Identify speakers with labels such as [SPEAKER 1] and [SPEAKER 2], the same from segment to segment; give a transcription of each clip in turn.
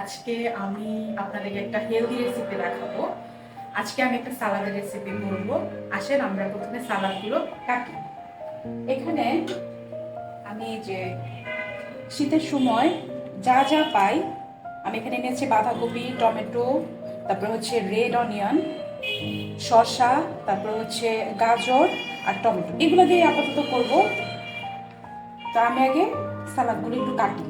[SPEAKER 1] আজকে আমি আপনাদেরকে একটা হেলদি রেসিপি দেখাবো। আজকে আমি একটা সালাদের রেসিপি করব। আসেন আমরা প্রথমে সালাদগুলো কাটি। এখানে আমি যে শীতের সময় যা যা পাই, আমি এখানে নিয়েছি বাঁধাকপি, টমেটো, তারপর হচ্ছে রেড অনিয়ন, শসা, তারপর হচ্ছে গাজর আর টমেটো, এগুলো দিয়ে আপাতত করব। তো আমি আগে সালাদগুলো একটু কাটি।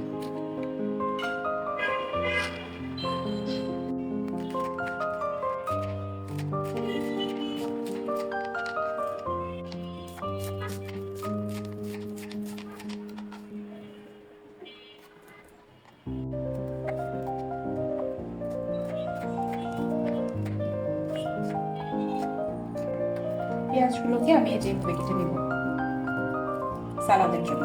[SPEAKER 1] পেঁয়াজগুলোকে আমি এই যে কেটে নেব সালাদের জন্য।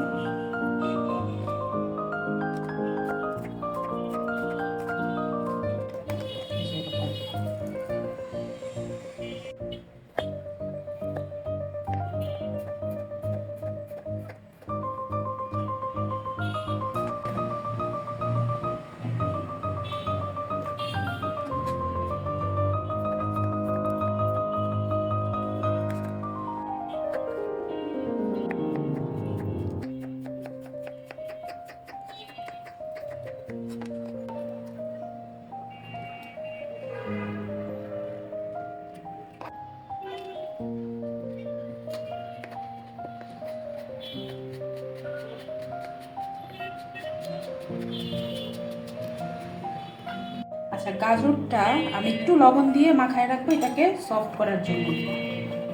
[SPEAKER 1] আচ্ছা, গাজরটা আমি একটু লবণ দিয়ে মাখায় রাখবো এটাকে সফট করার জন্য।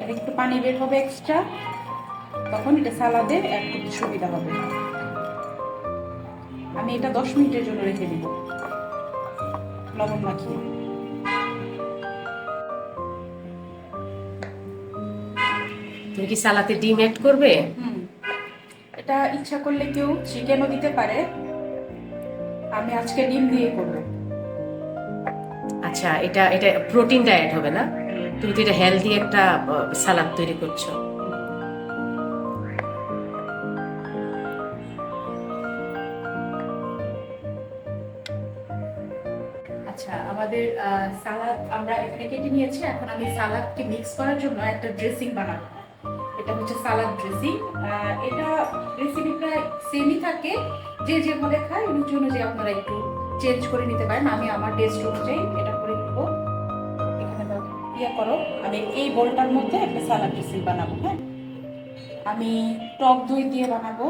[SPEAKER 1] এটা একটু পানি বের হবে এক্সট্রা, তখন এটা সালাদে অ্যাড করতে সুবিধা হবে। আমি এটা 10 মিনিটের জন্য রেখে দিব লবণ মাখিয়ে।
[SPEAKER 2] তুমি কি সালাতে ডিম অ্যাড করবে?
[SPEAKER 1] এটা ইচ্ছা করলে কেউ চিকেনও দিতে পারে, আমি আজকে ডিম দিয়ে করব।
[SPEAKER 2] আচ্ছা, এটা এটা প্রোটিনটা অ্যাড হবে না? তুমি তো এটা হেলদি একটা সালাদ তৈরি করছো।
[SPEAKER 1] আচ্ছা, আমাদের সালাদ আমরা এখানে কেটে নিয়েছি। এখন আমি সালাদকে মিক্স করার জন্য একটা ড্রেসিং বানাবো। এটা হচ্ছে সালাদ ড্রেসিং। এটা রেসিপি প্রায় সেমই থাকে, যে যেভাবে খায় রুচি অনুযায়ী আপনারা একটু চেঞ্জ করে নিতে পারেন। আমি আমার টেস্ট অনুযায়ী এটা করে নিব। এখানে ইয়ে করো, আমি এই বোলটার মধ্যে একটা সালাদ ড্রেসিং বানাবো। হ্যাঁ, আমি টক দই দিয়ে বানাবো।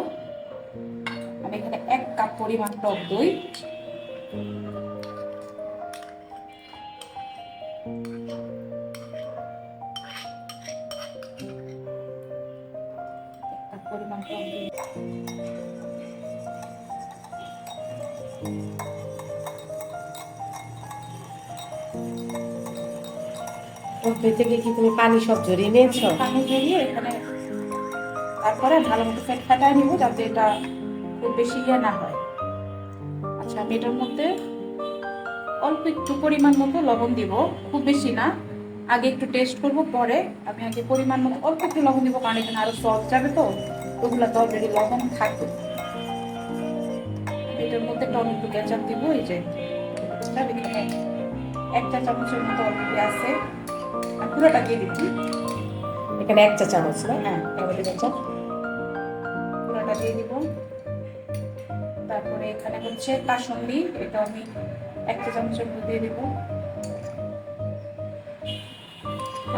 [SPEAKER 1] আমি এখানে 1 কাপ পরিমাণ টক দই, পরিমাণ টক দই,
[SPEAKER 2] ওই থেকে কি তুমি পানি সব ঝরিয়ে নিয়েছো?
[SPEAKER 1] পানি ঝরিয়ে এখানে তারপরে ভালো মতো ফাটায় নিব যাতে এটা খুব বেশি ইয়ে না হয়। আচ্ছা, আমি এটার মধ্যে অল্প একটু পরিমাণ মতো লবণ দিব, খুব বেশি না। আগে একটু টেস্ট করব, পরে আমি আগে পরিমাণ মতো অল্প একটু লবণ দিব, কারণ এখানে আরো সস যাবে, তো ওগুলো তো অলরেডি লবণ থাকবে। এটার মধ্যে টমেটো কেচাপ দিব, এই যে এখানে 1 চা চামচের মতো অলরেডি আছে, পুরোটা দিয়ে দিচ্ছি।
[SPEAKER 2] এখানে 1 চা চামচ না?
[SPEAKER 1] হ্যাঁ,
[SPEAKER 2] টমেটো কেচাপ
[SPEAKER 1] পুরোটা দিয়ে দিব। তারপরে এখানে হচ্ছে কাসুন্দি, এটা আমি 1 চা চামচের মতো দিয়ে দিব।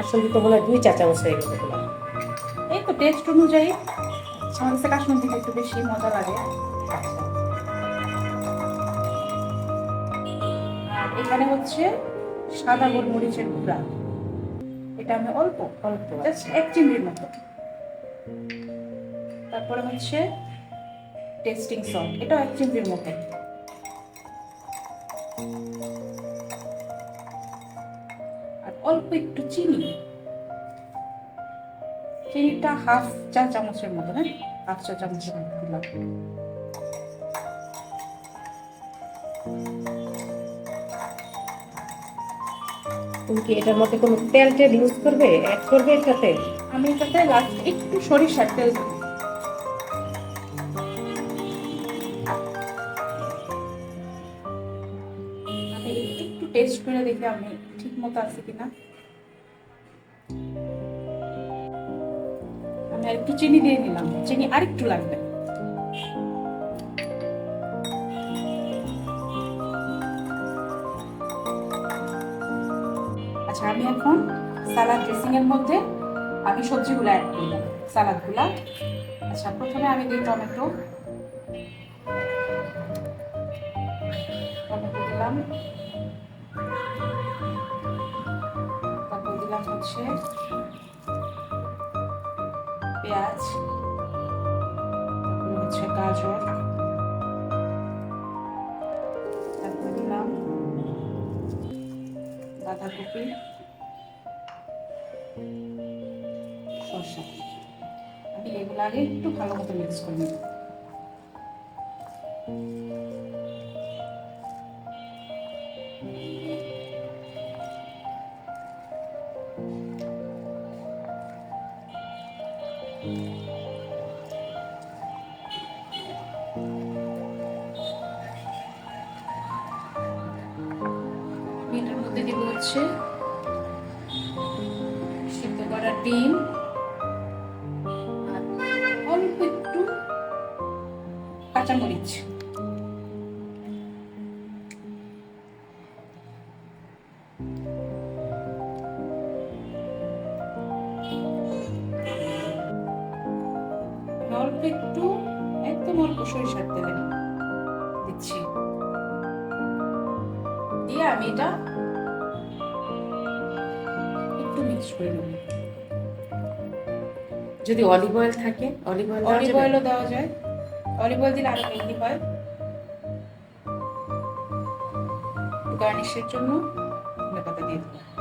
[SPEAKER 2] আসলে তো মনে হয় 2 চা চামচ হয়ে গেছে তোমার।
[SPEAKER 1] এই তো টেস্ট অনুযায়ী, আমার কাছে কাসুন্দিটা একটু বেশি মজা লাগে। আর এখানে হচ্ছে সাদা গোলমরিচের গুঁড়া, এটা আমি অল্প অল্প জাস্ট 1 চিমটির মতো। তারপরে হচ্ছে টেস্টিং সল্ট, এটাও 1 চিমটির মতো। আর অল্প একটু চিনি, চিনিটা 1/2 চা চামচের মতো, হ্যাঁ 1/2 চা চামচের মতো দিলাম।
[SPEAKER 2] তুমি কি এটার মধ্যে কোনো তেল টেল ইউজ করবে, অ্যাড করবে এটাতে?
[SPEAKER 1] আমি এটাতে লাস্ট একটু সরিষার তেল দেব। টেস্ট করে দেখি আমি ঠিক মতো আছে কিনা। আমি আর একটু চিনি দিয়ে নিলাম, চিনি আরেকটু লাগবে। আচ্ছা, আমি এখন সালাদ ড্রেসিং এর মধ্যে আমি সবজিগুলো অ্যাড করলাম, সালাদগুলা। আচ্ছা, প্রথমে আমি দিই টমেটো দিলাম, তারপর দিলাম হচ্ছে পেঁয়াজ, তারপর হচ্ছে গাজর, তারপর দিলাম বাঁধাকপি, শসা। আমি এগুলো আগে একটু ভালো মতো মিক্স করে নেব। এটার মধ্যে দিব হচ্ছে সিদ্ধ করা ডিম আর অল্প একটু কাঁচামরিচ। অল্প একটু, একদম অল্প সরিষার তেলে দিচ্ছি, দিয়ে আমি এটা একটু মিক্স করে নেব।
[SPEAKER 2] যদি অলিভ অয়েল থাকে, অলিভ অয়েল
[SPEAKER 1] অলিভ অয়েলও দেওয়া যায়, অলিভ অয়েল দিলে আরো হেলদি হয়। গার্নিশের জন্য ধনেপাতা দিয়ে দিলাম।